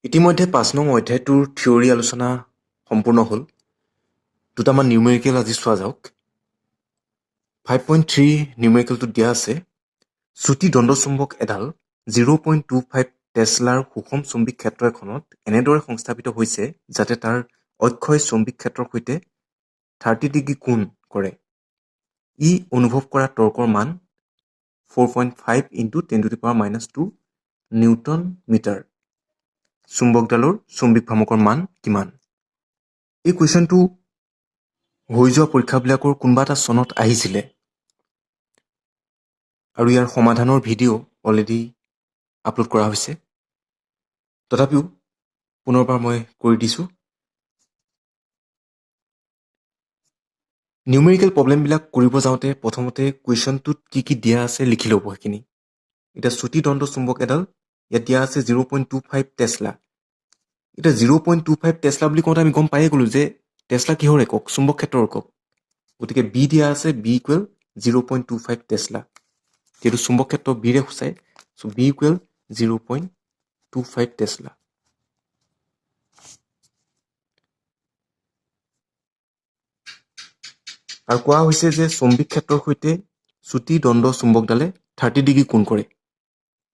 ইতিমধ্যে ৫ নং অধ্যায়টোৰ থিয়ৰী আলোচনা সম্পূৰ্ণ হ'ল। দুটামান নিউমেৰিকেল আজি চোৱা যাওক। 5.3 নিউমেৰিকেলটোত দিয়া আছে, চুটি দণ্ডচুম্বক এডাল 0.25 টেছলাৰ সুষম চুম্বিক ক্ষেত্ৰ এখনত এনেদৰে সংস্থাপিত হৈছে যাতে তাৰ অক্ষয় চুম্বিক ক্ষেত্ৰৰ সৈতে 30 ডিগ্ৰী কোণ কৰে। ই অনুভৱ কৰা টৰ্কৰ মান 4.5 × 10⁻² নিউটন মিটাৰ। চুম্বকডালৰ চুম্বিক ভ্ৰামকৰ মান কিমান? এই কুৱেশ্যনটো হৈ যোৱা পৰীক্ষাবিলাকৰ কোনোবা এটা চনত আহিছিলে আৰু ইয়াৰ সমাধানৰ ভিডিঅ' অলৰেডি আপলোড কৰা হৈছে। তথাপিও পুনৰবাৰ মই কৰি দিছোঁ। নিউমেৰিকেল প্ৰব্লেমবিলাক কৰিব যাওঁতে প্ৰথমতে কুৱেশ্যনটোত কি দিয়া আছে লিখি ল'ব সেইখিনি। এতিয়া চুটি দণ্ড চুম্বক এডাল ইয়াত দিয়া আছে 0.25 টেছলা। এতিয়া 0.25 টেছলা বুলি কওঁতে আমি গম পায়ে গ'লোঁ যে টেছলা কিহৰ একক? চুম্বক ক্ষেত্ৰৰ একক। গতিকে বি দিয়া আছে, বি ইকুৱেল 0.25 টেছলা। যিহেতু চুম্বক ক্ষেত্ৰ বিৰে সূচায়, চ' বি ইকুৱেল 0.25 টেছলা। আৰু কোৱা হৈছে যে চুম্বিক ক্ষেত্ৰৰ সৈতে চুটি দণ্ড চুম্বকডালে 30 ডিগ্ৰী কোণ কৰে।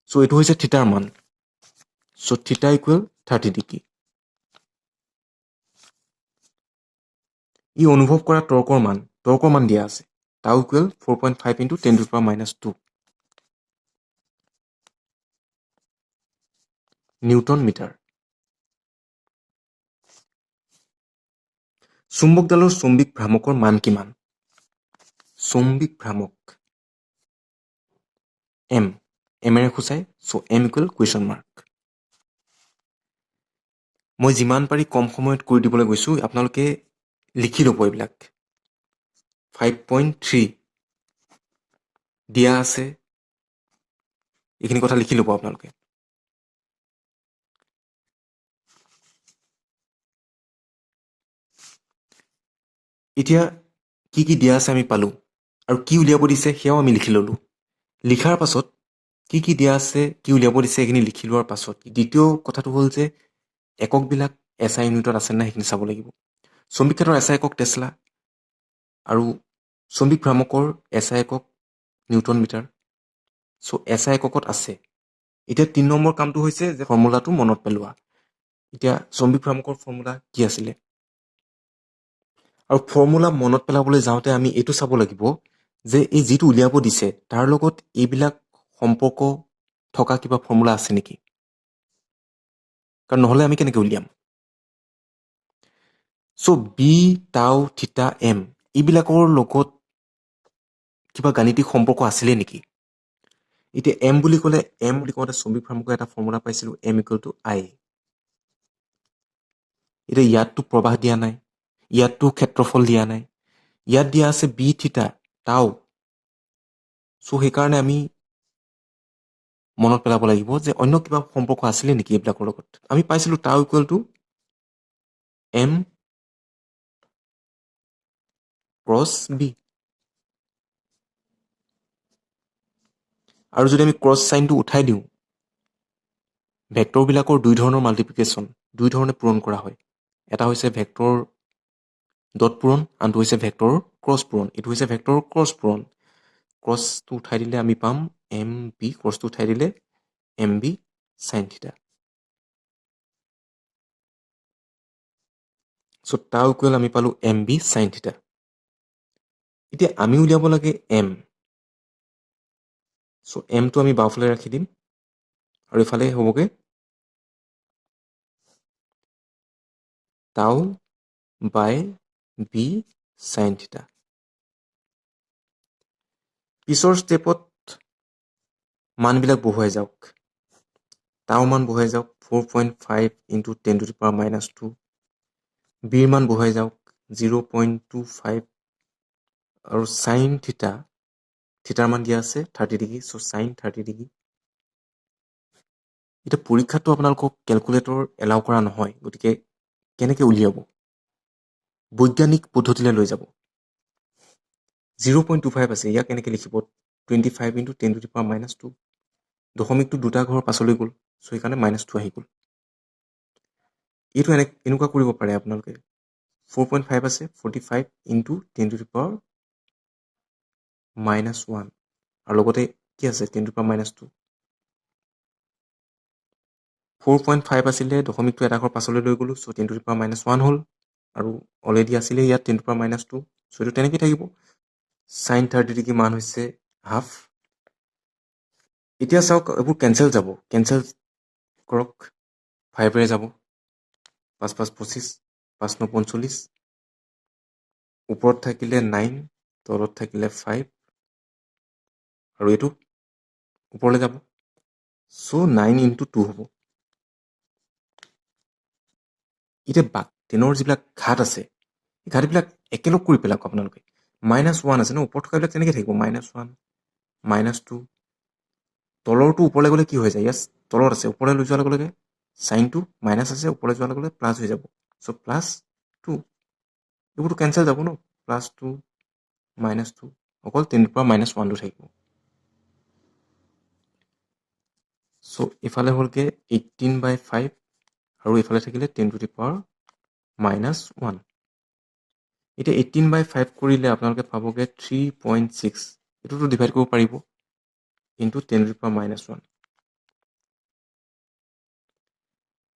চ' এইটো হৈছে থিটাৰ মান। চ' থিটা ইকুৱেল 30 ডিগ্ৰী। ই অনুভৱ কৰা টৰ্কৰ মান দিয়া আছে। টাউ ইকুৱেল 4.5 × 10⁻² নিউটন মিটাৰ। চুম্বকডালৰ চুম্বিক ভ্ৰামকৰ মান কিমান? চুম্বিক ভ্ৰামক এম, এমেৰে সূচায়, চ' এম ইকুৱেল কুৱেশ্যন মাৰ্ক। মই যিমান পাৰি কম সময়ত কৰি দিবলৈ গৈছোঁ, আপোনালোকে লিখি ল'ব এইবিলাক। 5.3 দিয়া আছে, এইখিনি কথা লিখি ল'ব আপোনালোকে। এতিয়া কি দিয়া আছে আমি পালোঁ, আৰু কি উলিয়াব দিছে সেয়াও আমি লিখি ল'লোঁ। লিখাৰ পাছত কি দিয়া আছে, কি উলিয়াব দিছে এইখিনি লিখি লোৱাৰ পাছত দ্বিতীয় কথাটো হ'ল যে এককবিলাক SI ইউনিটত আছে নাই সেইখিনি চাব লাগিব। চুম্বিক ক্ষেত্ৰৰ SI একক টেছলা আৰু চুম্বিক ভ্ৰামকৰ SI একক নিউটন মিটাৰ। চ' SI এককত আছে। এতিয়া 3 নম্বৰ কামটো হৈছে যে ফৰ্মুলাটো মনত পেলোৱা। এতিয়া চুম্বিক ভ্ৰামকৰ ফৰ্মুলা কি আছিলে? আৰু ফৰ্মুলা মনত পেলাবলৈ যাওঁতে আমি এইটো চাব লাগিব যে এই যিটো উলিয়াব দিছে তাৰ লগত এইবিলাক সম্পৰ্ক থকা কিবা ফৰ্মুলা আছে নেকি? কাৰণ নহ'লে আমি কেনেকৈ উলিয়াম? চ' বি, টাউ, থিটা, এম এইবিলাকৰ লগত কিবা গাণিতিক সম্পৰ্ক আছিলে নেকি? এতিয়া এম বুলি কওঁতে চুম্বিক ভ্ৰামকৰ এটা ফৰ্মুলা পাইছিলোঁ, এম ইকুৱেল টু আই। এতিয়া ইয়াততো প্ৰবাহ দিয়া নাই, ইয়াততো ক্ষেত্ৰফল দিয়া নাই, ইয়াত দিয়া আছে বি, থিটা, টাউ। চ' সেইকাৰণে আমি মনত পেলাব লাগিব যে অন্য কিবা সম্পৰ্ক আছিলে নেকি এইবিলাকৰ লগত। আমি পাইছিলোঁ tau equal to M cross B. আৰু যদি আমি ক্ৰছ চাইনটো উঠাই দিওঁ, ভেক্টৰবিলাকৰ দুই ধৰণৰ মাল্টিপ্লিকেশ্যন, দুই ধৰণে পূৰণ কৰা হয়। এটা হৈছে ভেক্টৰ ডট পূৰণ, আনটো হৈছে ভেক্টৰৰ ক্ৰছ পূৰণ। এইটো হৈছে ভেক্টৰৰ ক্ৰছ পূৰণ। ক্ৰছটো উঠাই দিলে আমি পাম এম বি, ক্ৰছটো উঠাই দিলে এম বি চাইন থিটা। চ' টাউ ইকুৱেল আমি পালোঁ এম বি চাইন থিটা। এতিয়া আমি উলিয়াব লাগে এম। চ' এমটো আমি বাওঁফালে ৰাখি দিম আৰু এইফালে হ'বগৈ টাউ বাই বি চাইন থিটা। পিছৰ ষ্টেপত মানবিলাক বহুৱাই যাওক। টাউ মান বহুৱাই যাওক 4.5 × 10⁻²। বিৰ মান বহুৱাই যাওক 0.25 আৰু চাইন থিটা, থিটাৰ মান দিয়া আছে 30 ডিগ্ৰী, চ' চাইন 30 ডিগ্ৰী। এতিয়া পৰীক্ষাটো আপোনালোকক কেলকুলেটৰ এলাউ কৰা নহয়, গতিকে কেনেকৈ উলিয়াব? বৈজ্ঞানিক পদ্ধতিলৈ লৈ যাব। 0.25 আছে, ইয়াক কেনেকৈ লিখিব? 25 × 10⁻²। দশমিকটো দুটা ঘৰৰ পাছলৈ গ'ল, চ' সেইকাৰণে -2 আহি গ'ল। এইটো এনেকুৱা কৰিব পাৰে আপোনালোকে 4.5 আছে 45 ইনটু 10 টু দি পাৱাৰ -1 আৰু লগতে কি আছে 10 টু দি পাৱাৰ -2 4.5 আছিলে দশমিকটো এটা ঘৰ পাছলৈ লৈ গ'লো চ' 10 টু দি পাৱাৰ -1 হ'ল আৰু অলৰেডি আছিলে ইয়াত 10 টু দি পাৱাৰ -2 চ' এইটো তেনেকৈ থাকিব sin 30 ডিগ্ৰী মান হৈছে হাফ এতিয়া চাওক এইবোৰ কেঞ্চেল যাব কেঞ্চেল কৰক 5ৰে যাব 5 5 25 5 9 45 ওপৰত থাকিলে 9 তলত থাকিলে 5 আৰু এইটো ওপৰলৈ যাব চ' 9 ইনটু 2 হ'ব এতিয়া 10ৰ যিবিলাক ঘাত আছে ঘাতবিলাক একেলগ কৰি পেলাওক আপোনালোকে -1 আছে ন ওপৰত থকাবিলাক তেনেকৈ থাকিব -1 -2 তলৰটো ওপৰলৈ গ'লে কি হৈ যায় ইয়াত তলত আছে ওপৰলৈ লৈ যোৱাৰ লগে লগে চাইনটো মাইনাছ আছে ওপৰলৈ যোৱাৰ লগে লগে প্লাছ হৈ যাব চ' +2 এইবোৰতো কেঞ্চেল যাব ন +2 -2 অকল 10 টু দি পাৱাৰ -1টো থাকিব চ' ইফালে হ'লগৈ 18/5 আৰু ইফালে থাকিলে 10 টু দি পাৱাৰ -1 এতিয়া 18/5 কৰিলে আপোনালোকে পাবগৈ 3.6 এইটোতো ডিভাইড কৰিব পাৰিব ইনটু 10 টু দি পাৱাৰ -1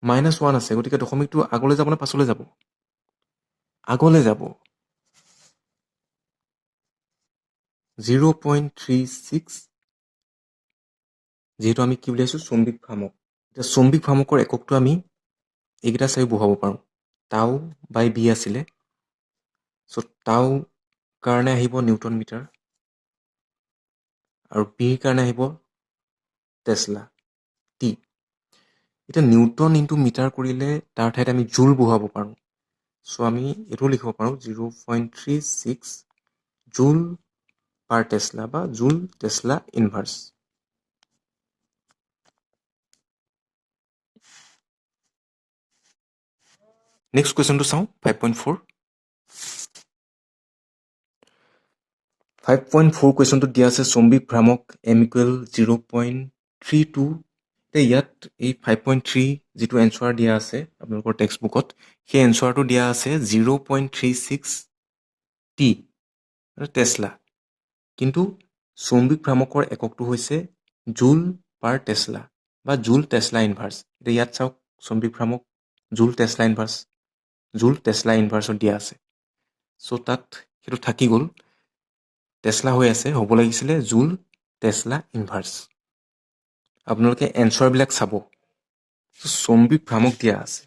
-1 আছে গতিকে দশমিকটো আগলৈ যাব নে পাছলৈ যাব আগলৈ যাব 0.36 যিহেতু আমি কি উলিয়াইছোঁ চৌম্বিক ভ্ৰামক এতিয়া চৌম্বিক ভ্ৰামকৰ এককটো আমি এইকেইটা চাই বহাব পাৰোঁ টাউ বাই বি আছিলে চ' টাউ কাৰণে আহিব নিউটন মিটাৰ আৰু বিৰ কাৰণে আহিব টেছলা টি এতিয়া নিউটন ইনটু মিটাৰ কৰিলে তাৰ ঠাইত আমি জুল বহাব পাৰোঁ চ' আমি এইটো লিখিব পাৰোঁ 0.36 জুল পাৰ টেছলা বা জুল টেছলা ইনভাৰ্চ নেক্সট কুৱেশ্যনটো চাওঁ 5.4 5.4 কুৱেশ্যনটোত দিয়া আছে চৌম্বিক ভ্ৰামক m = 0.32 এতিয়া ইয়াত এই 5.3 যিটো এনচাৰ দিয়া আছে আপোনালোকৰ টেক্সট বুকত সেই এনচাৰটো দিয়া আছে 0.36 টি টেছলা কিন্তু চৌম্বিক ভ্ৰামকৰ এককটো হৈছে জুল পাৰ টেছলা বা জুল টেছলা ইনভাৰ্চ এতিয়া ইয়াত চাওক চৌম্বিক ভ্ৰামক জুল টেছলা ইনভাৰ্চত দিয়া আছে চ' তাত সেইটো থাকি গ'ল টেছলা হৈ আছে হ'ব লাগিছিলে জুল টেছলা ইনভাৰ্চ আপোনালোকে এনচাৰবিলাক চাব চৌম্বিক ভ্ৰামক দিয়া আছে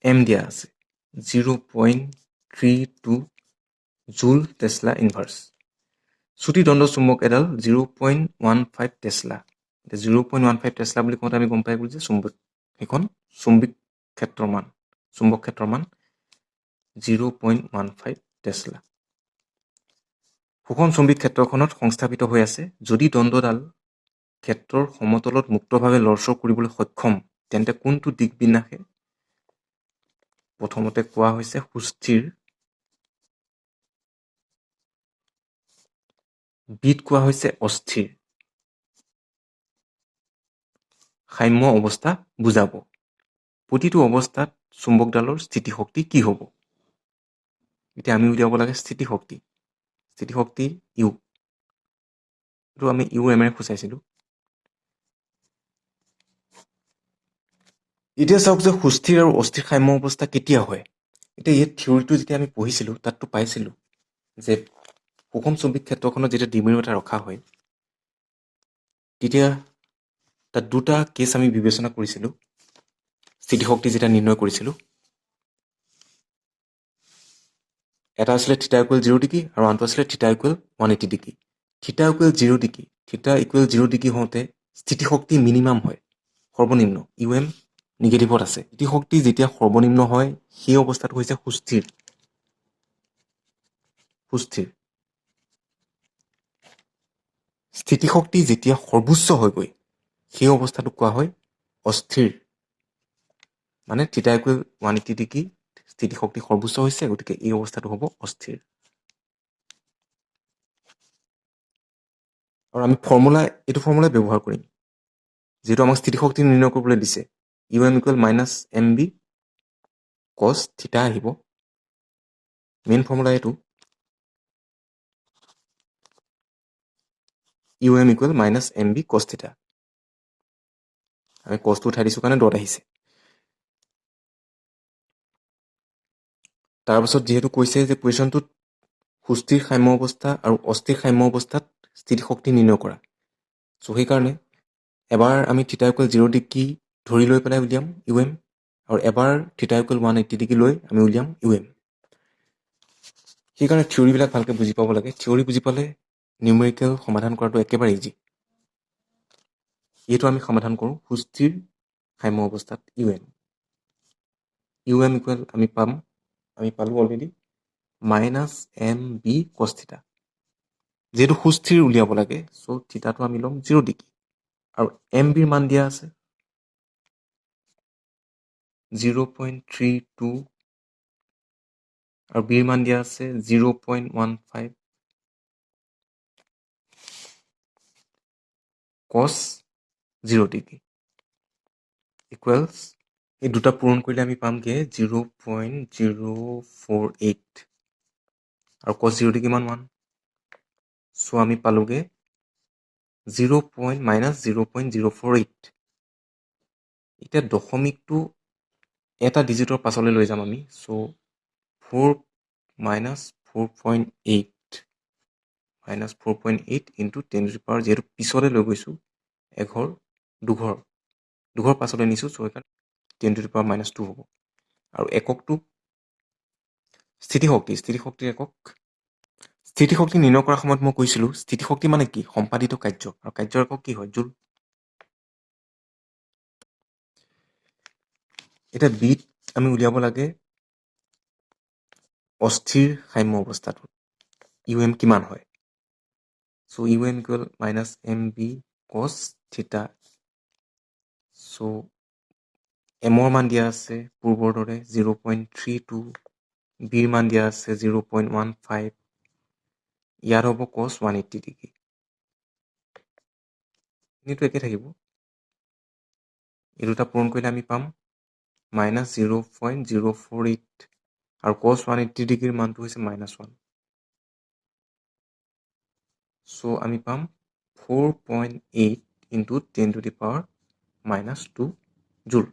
এম দিয়া আছে 0.32 জুল টেছলা ইনভাৰ্চ চুটি দণ্ড চুম্বক এডাল 0.15 টেছলা 0.15 টেছলা বুলি কওঁতে আমি গম পাই গ'লো যে সেইখন চুম্বক ক্ষেত্ৰৰ মান 0.15 টেছলা সুষম চুম্বিক ক্ষেত্ৰখনত সংস্থাপিত হৈ আছে যদি দণ্ডডাল ক্ষেত্ৰৰ সমতলত মুক্তভাৱে লৰচৰ কৰিবলৈ সক্ষম তেন্তে কোনটো দিক বিন্যাসে প্ৰথমতে কোৱা হৈছে সুস্থিৰ বিত কোৱা হৈছে অস্থিৰ সাম্য অৱস্থা বুজাব প্ৰতিটো অৱস্থাত চুম্বকডালৰ স্থিতিশক্তি কি হ'ব এতিয়া আমি উলিয়াব লাগে স্থিতিশক্তি ইউ এইটো আমি ইউ এমেৰে সূচাইছিলোঁ এতিয়া চাওক যে সুস্থিৰ আৰু অস্থিৰ সাম্য অৱস্থা কেতিয়া হয় এতিয়া এই থিয়ৰিটো যেতিয়া আমি পঢ়িছিলোঁ তাততো পাইছিলোঁ যে সুষম চুম্বিক ক্ষেত্ৰখনত যেতিয়া দ্বিমেৰু এটা ৰখা হয় তেতিয়া তাত দুটা কেছ আমি বিবেচনা কৰিছিলোঁ স্থিতিশক্তি যেতিয়া নিৰ্ণয় কৰিছিলোঁ এটা আছিলে থিটা ইকুৱেল 0 ডিগ্ৰী আৰু আনটো আছিলে থিটা ইকুৱেল 180 ডিগ্ৰী থিটা ইকুৱেল 0 ডিগ্ৰী হওঁতে স্থিতিশক্তি মিনিমাম হয় সৰ্বনিম্ন ইউ এম নিগেটিভত আছে স্থিতিশক্তি যেতিয়া সৰ্বনিম্ন হয় সেই অৱস্থাটো হৈছে সুস্থিৰ স্থিতিশক্তি যেতিয়া সৰ্বোচ্চ হয়গৈ সেই অৱস্থাটোক কোৱা হয় অস্থিৰ মানে থিটা ইকুৱেল 180 ডিগ্ৰী স্থিতিশক্তি সৰ্বোচ্চ হৈছে গতিকে এই অৱস্থাটো হ'ব অস্থিৰ আৰু আমি এইটো ফৰ্মুলা ব্যৱহাৰ কৰিম যিহেতু আমাক স্থিতিশক্তি নিৰ্ণয় কৰিবলৈ দিছে UM equal minus MB cos থিটা আহিব। মেইন ফৰ্মুলা এইটো UM equal minus MB cos থিটা। আমি কচটো উঠাই দিছোঁ কাৰণে ডট আহিছে। তাৰপাছত যিহেতু কৈছে যে কুৱেশ্যনটোত সুস্থিৰ সাম্য অৱস্থা আৰু অস্থিৰ সাম্য অৱস্থাত স্থিতিশক্তি নিৰ্ণয় কৰা। চ' সেইকাৰণে এবাৰ আমি থিটা ইকুৱেল 0 ডিগ্ৰী ধৰি লৈ পেলাই উলিয়াম UM, আৰু এবাৰ থিটা ইকুৱেল 180 ডিগ্ৰী লৈ আমি উলিয়াম UM। সেইকাৰণে থিয়ৰিবিলাক ভালকৈ বুজি পাব লাগে। থিয়ৰি বুজি পালে নিউমেৰিকেল সমাধান কৰাটো একেবাৰে ইজি। এইটো আমি সমাধান কৰোঁ সুস্থিৰ সাম্য অৱস্থাত UM ইকুৱেল আমি পালোঁ অলৰেডি মাইনাছ MB cos থিটা। যিহেতু সুস্থিৰ উলিয়াব লাগে, চ' থিটাটো আমি ল'ম 0 ডিগ্ৰী, আৰু MBৰ মান দিয়া আছে 0.32 আৰু বিৰ মান দিয়া আছে 0.15 cos 0 ডিগ্ৰী ইকুৱেলছ এই দুটা পূৰণ কৰিলে আমি পামগৈ 0.048 আৰু cos 0 ডিগ্ৰী মান 1। চ' আমি পালোগৈ মাইনাছ 0.048। এতিয়া দশমিকটো এটা ডিজিটৰ পাছলৈ লৈ যাম আমি। চ' 4 minus 4.8 into 10 to the power, যিহেতু পিছলৈ লৈ গৈছোঁ এঘৰ দুঘৰ পাছলৈ নিছোঁ, চ' সেইকাৰণে 10 টু দি পাৱাৰ মাইনাছ 2 হ'ব। আৰু এককটো স্থিতিশক্তিৰ একক। স্থিতিশক্তি নিৰ্ণয় কৰাৰ সময়ত মই কৈছিলোঁ স্থিতিশক্তি মানে কি? সম্পাদিত কাৰ্য, আৰু কাৰ্যৰ একক কি হয়? জুল। এতিয়া বিত আমি উলিয়াব লাগে অস্থিৰ সাম্য অৱস্থাটোত UM কিমান হয়। চ' UM equal minus MB cos থিটা। চ' এমৰ মান দিয়া আছে পূৰ্বৰ দৰে 0.32, বিৰ মান দিয়া আছে 0.15, ইয়াত হ'ব cos 180 ডিগ্ৰী। এইটো একে থাকিব। এই দুটা পূৰণ কৰিলে আমি পাম মাইনাছ 0.048, আৰু cos 180 ডিগ্ৰীৰ মানটো হৈছে মাইনাছ 1। চ' আমি পাম 4.8 into 10 to the power minus 2 জুল।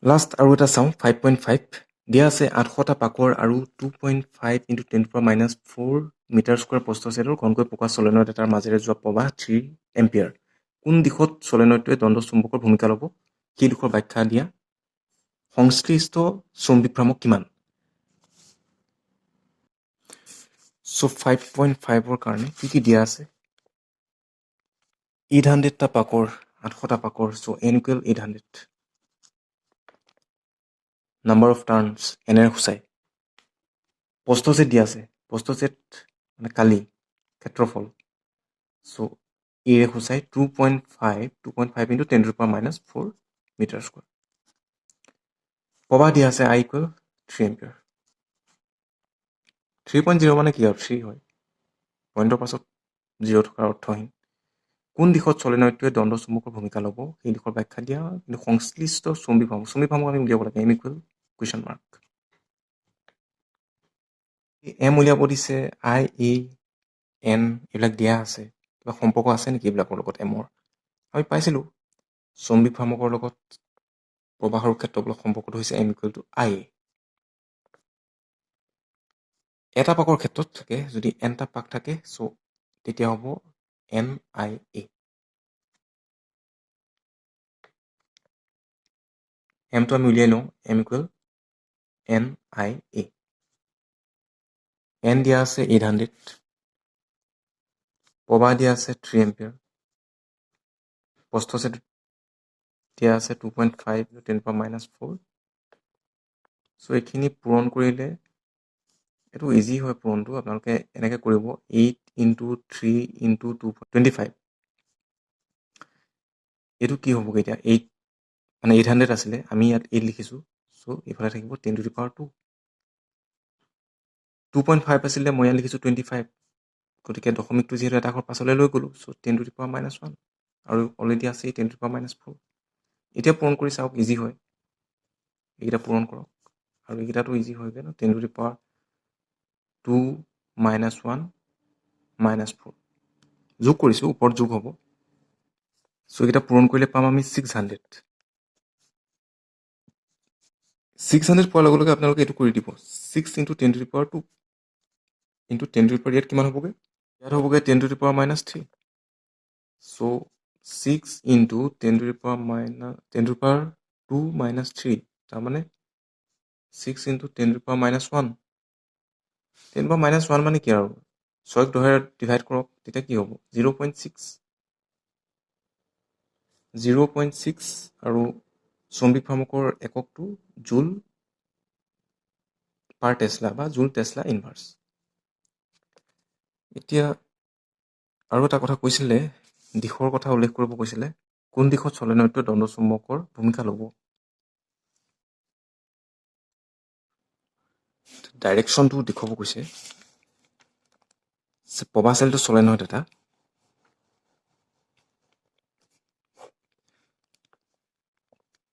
লাষ্ট আৰু এটা চাওঁ 5.5 দিয়া আছে 800টা পাকৰ আৰু 2.5 into 10 to power minus 4 metre square প্ৰস্থছেদৰ ঘনকৈ পকা চলেনয়ড এটাৰ মাজেৰে যোৱা প্ৰৱাহ 3 এম্পিয়াৰ। কোন দিশত চলেনয়ডটোৱে দণ্ড চুম্বকৰ ভূমিকা ল'ব সেই দিশৰ ব্যাখ্যা দিয়া। সংশ্লিষ্ট চুম্বী ভ্ৰামক কিমান? চ' 5.5ৰ কাৰণে কি দিয়া আছে? 800টা পাকৰ, 800টা পাকৰ, so' n equal 800। Number of turns এনেৰে সূচায়। প্ৰস্থছেদ দিয়া আছে, প্ৰস্থছেদ মানে কালি ক্ষেত্ৰফল, চ' এৰে সূচায় 2.5 into 10 to the power minus 4 metre square. প্ৰবাহ দিয়া আছে I ইকুৱেল 3 এম্পিয়াৰ। 3.0 মানে কি আৰু 3 হয়, পইণ্টৰ পাছত 0 থকাৰ অৰ্থহীন। কোন দিশত চলেনয়ডটোৱে দণ্ড চুম্বকৰ ভূমিকা ল'ব সেই দিশৰ ব্যাখ্যা দিয়া। কিন্তু সংশ্লিষ্ট চুম্বী ভ্ৰামক আমি উলিয়াব লাগে M equal question mark. M উলিয়াব দিছে, I, A, N এইবিলাক দিয়া আছে, কিবা সম্পৰ্ক আছে নেকি এইবিলাকৰ লগত এমৰ? আমি পাইছিলোঁ চুম্বী ভ্ৰামকৰ লগত প্ৰবাহৰ ক্ষেত্ৰফলৰ সম্পৰ্কটো হৈছে M ইকুৱেল টু I। এটা পাকৰ ক্ষেত্ৰত থাকে, যদি nটা পাক থাকে চ' তেতিয়া হ'ব NIA। এমটো আমি উলিয়াই লওঁ, M ইকুৱেল NIA। N দিয়া আছে 800, প্ৰবাহ দিয়া আছে 3 এম্পিয়াৰ, প্ৰস্থছেদ দিয়া আছে 2.5 10 টু দি পাৱাৰ মাইনাছ 4। চ' এইখিনি পূৰণ কৰিলে এইটো ইজি হয় পূৰণটো, আপোনালোকে এনেকৈ কৰিব 8 ইনটু 3 ইনটু 2.25। এইটো কি হ'বগৈ এতিয়া? 8 মানে 800 আছিলে, আমি ইয়াত 8 লিখিছোঁ, চ' এইফালে থাকিব 10 টু দি পাৱাৰ 2। 2.5 আছিলে, মই ইয়াত লিখিছোঁ 25, গতিকে দশমিকটো যিহেতু এটা ঘৰ পাছলৈ লৈ গ'লোঁ, চ' 10 টু দি পাৱাৰ মাইনাছ 1, আৰু অলৰেডি আছে 10⁻⁴ এতিয়া পূৰণ কৰি চাওক ইজি হয় এইকেইটা পূৰণ কৰক আৰু এইকেইটাতো ইজি হয়গৈ ন 10⁻2 - 1 - 4 যোগ কৰিছোঁ ওপৰত যোগ হ'ব চ' এইকেইটা পূৰণ কৰিলে পাম আমি 600 পোৱাৰ লগে লগে আপোনালোকে এইটো কৰি দিব 6 × 10⁻2 ইনটু 10⁻, ইয়াত কিমান হ'বগৈ ইয়াত হ'বগৈ 10⁻³ চ' 6 × 10⁻2 - 3 তাৰমানে 6 × 10⁻⁻1 10⁻⁻1 মানে কি আৰু 6ক 2ৰে ডিভাইড কৰক তেতিয়া কি হ'ব 0.6 আৰু চৌম্বিক ভ্ৰামকৰ এককটো জুল পাৰ টেছলা বা জুল টেছলা ইনভাৰ্ছ এতিয়া আৰু এটা কথা কৈছিলে দিশৰ কথা উল্লেখ কৰিব কৈছিলে কোন দিশত চলেনয়ডটোৱে দণ্ড চুম্বকৰ ভূমিকা ল'ব ডাইৰেকশ্যনটো দেখুৱাব কৈছে প্ৰভাশালীটো চলেনয়ড এটা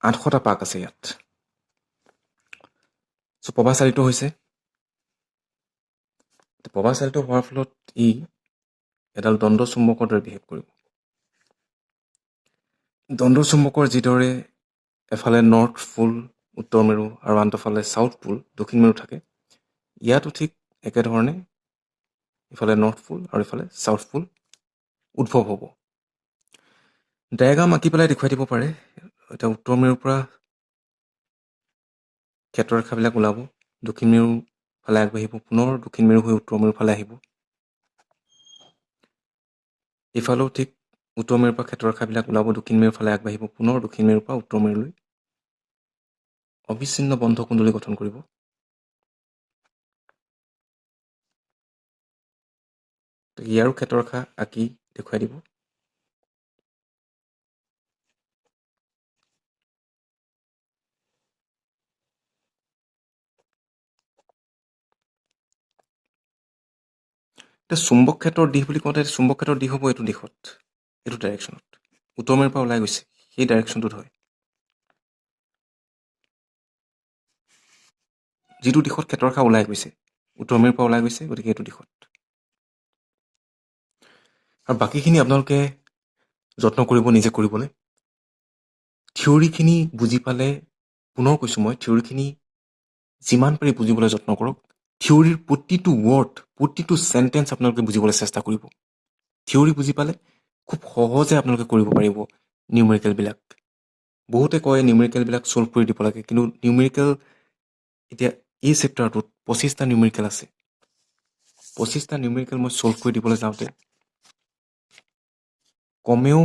আঠশটা পাক আছে ইয়াত চ' প্ৰভাশালীটো হৈছে প্ৰভাশালীটো হোৱাৰ ফলত ই এডাল দণ্ড চুম্বকৰ দৰে বিহেভ কৰিব দণ্ড চুম্বকৰ যিদৰে এফালে নৰ্থ পোল উত্তৰ মেৰু আৰু আনটোফালে চাউথ পোল দক্ষিণ মেৰু থাকে ইয়াতো ঠিক একেধৰণে ইফালে নৰ্থ পোল আৰু ইফালে চাউথ পোল উদ্ভৱ হ'ব ডায়েগ্ৰাম আঁকি পেলাই দেখুৱাই দিব পাৰে এতিয়া উত্তৰ মেৰুৰ পৰা ক্ষেত্ৰৰেখাবিলাক ওলাব দক্ষিণ মেৰুৰ ফালে আগবাঢ়িব পুনৰ দক্ষিণ মেৰু হৈ উত্তৰ মেৰুৰ ফালে আহিব ইফালেও ঠিক উত্তৰ মেৰুৰ পৰা ক্ষেত্ৰৰেখাবিলাক ওলাব দক্ষিণ মেৰুৰ ফালে আগবাঢ়িব পুনৰ দক্ষিণ মেৰুৰ পৰা উত্তৰ মেৰুলৈ অবিচ্ছিন্ন বন্ধ কুণ্ডলী গঠন কৰিব ইয়াৰো ক্ষেত্ৰৰেখা আঁকি দেখুৱাই দিব এতিয়া চুম্বক ক্ষেত্ৰৰ দিশ বুলি কওঁতে চুম্বক ক্ষেত্ৰৰ দিশ হ'ব এইটো দিশত এইটো ডাইৰেকশ্যনত উত্তৰ মেৰুৰ পৰা ওলাই গৈছে সেই ডাইৰেকশ্যনটোত হয় যিটো দিশত ক্ষেত্ৰৰেখা ওলাই গৈছে উত্তৰ মেৰুৰ পৰা ওলাই গৈছে গতিকে এইটো দিশত আৰু বাকীখিনি আপোনালোকে যত্ন কৰিব নিজে কৰিবলৈ থিয়ৰিখিনি বুজি পালে পুনৰ কৈছোঁ মই থিয়ৰিখিনি যিমান পাৰি বুজিবলৈ যত্ন কৰক থিয়ৰিৰ প্ৰতিটো ৱৰ্ড প্ৰতিটো চেণ্টেঞ্চ আপোনালোকে বুজিবলৈ চেষ্টা কৰিব থিয়ৰি বুজি পালে খুব সহজে আপোনালোকে কৰিব পাৰিব নিউমেৰিকেলবিলাক বহুতে কয় নিউমেৰিকেলবিলাক ছল্ভ কৰি দিব লাগে কিন্তু নিউমেৰিকেল এতিয়া এই চেপ্টাৰটোত 25টা নিউমেৰিকেল আছে 25টা নিউমেৰিকেল মই ছল্ভ কৰি দিবলৈ যাওঁতে কমেও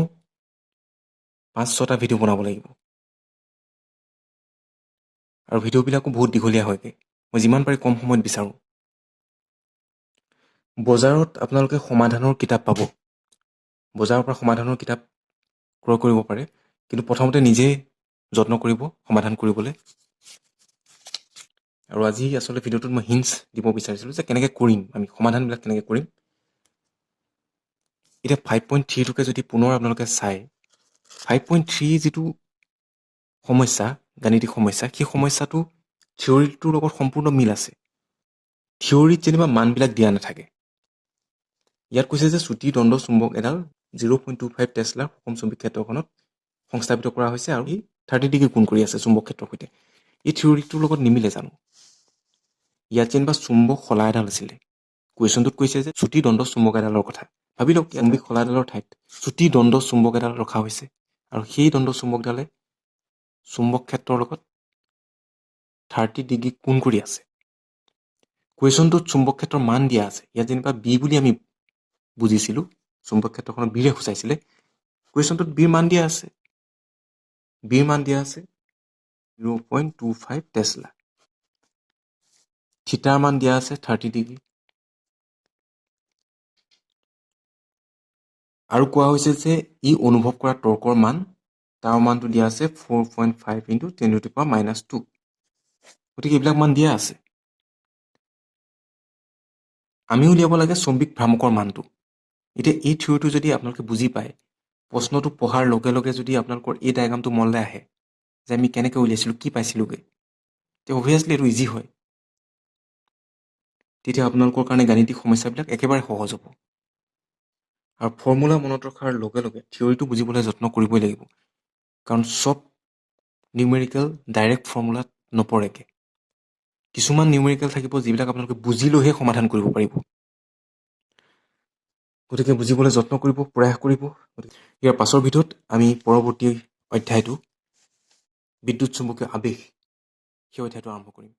5-6টা ভিডিঅ' বনাব লাগিব আৰু ভিডিঅ'বিলাকো বহুত দীঘলীয়া হয়গৈ মই যিমান পাৰি কম সময়ত বিচাৰোঁ বজাৰত আপোনালোকে সমাধানৰ কিতাপ পাব বজাৰৰ পৰা সমাধানৰ কিতাপ ক্ৰয় কৰিব পাৰে কিন্তু প্ৰথমতে নিজে যত্ন কৰিব সমাধান কৰিবলৈ আৰু আজি আচলতে ভিডিঅ'টোত মই হিণ্টছ দিব বিচাৰিছিলোঁ যে কেনেকৈ কৰিম আমি সমাধানবিলাক কেনেকৈ কৰিম এতিয়া 5.3টোকে যদি পুনৰ আপোনালোকে চায় 5.3 যিটো সমস্যা গাণিতিক সমস্যা সেই সমস্যাটো থিয়ৰিটোৰ লগত সম্পূৰ্ণ মিল আছে থিয়ৰিত যেনিবা মানবিলাক দিয়া নাথাকে ইয়াত কৈছে যে চুটি দণ্ড চুম্বক এডাল 0.25 টেছলাৰ সুষম চুম্বক ক্ষেত্ৰখনত সংস্থাপিত কৰা হৈছে আৰু ই 30 ডিগ্ৰী কোণ কৰি আছে চুম্বক ক্ষেত্ৰৰ সৈতে এই থিয়ৰিটোৰ লগত নিমিলে জানো ইয়াত যেনিবা চুম্বক শলা এডাল আছিলে কুৱেশ্যনটোত কৈছে যে চুটি দণ্ড চুম্বক এডালৰ কথা ভাবি লওক চুম্বক শলা এডালৰ ঠাইত চুটি দণ্ড চুম্বক এডাল ৰখা হৈছে আৰু সেই দণ্ড চুম্বকডালে চুম্বক ক্ষেত্ৰৰ লগত 30 ডিগ্ৰী কোণ কৰি আছে কুৱেশ্যনটোত চুম্বক ক্ষেত্ৰৰ মান দিয়া আছে ইয়াত যেনিবা বি বুলি আমি বুজিছিলোঁ চুম্বক ক্ষেত্ৰখনত বিৰে সূচাইছিলে কুৱেশ্যনটোত বিৰ মান দিয়া আছে 0.25 টেছলা থিটাৰ মান দিয়া আছে 30 ডিগ্ৰী আৰু কোৱা হৈছে যে ই অনুভৱ কৰা টৰ্কৰ মান তাৰ মানটো দিয়া আছে 4.5 × 10⁻²। গতিকে এইবিলাক মান দিয়া আছে আমি উলিয়াব লাগে চৌম্বিক ভ্ৰামকৰ মানটো এতিয়া এই থিয়ৰিটো যদি আপোনালোকে বুজি পায় প্ৰশ্নটো পঢ়াৰ লগে লগে যদি আপোনালোকৰ এই ডায়েগ্ৰামটো মনলৈ আহে যে আমি কেনেকৈ উলিয়াইছিলোঁ, কি পাইছিলোঁগৈ, তেতিয়া অভিয়াছলি এইটো ইজি হয়। তেতিয়া আপোনালোকৰ কাৰণে গাণিতিক সমস্যাবিলাক একেবাৰে সহজ হ'ব। আৰু ফৰ্মুলা মনত ৰখাৰ লগে লগে থিয়ৰিটো বুজিবলৈ যত্ন কৰিবই লাগিব, কাৰণ চব নিউমেৰিকেল ডাইৰেক্ট ফৰ্মুলাত নপৰেগৈ। কিছুমান নিউমেৰিকেল থাকিব যিবিলাক আপোনালোকে বুজি লৈহে সমাধান কৰিব পাৰিব। গতিকে বুজিবলৈ যত্ন কৰিব, প্ৰয়াস কৰিব। ইয়াৰ পাছৰ ভিডিঅ'ত আমি পৰৱৰ্তী অধ্যায়টো বিদ্যুৎ চুম্বকীয় আবেশ, সেই অধ্যায়টো আৰম্ভ কৰিম।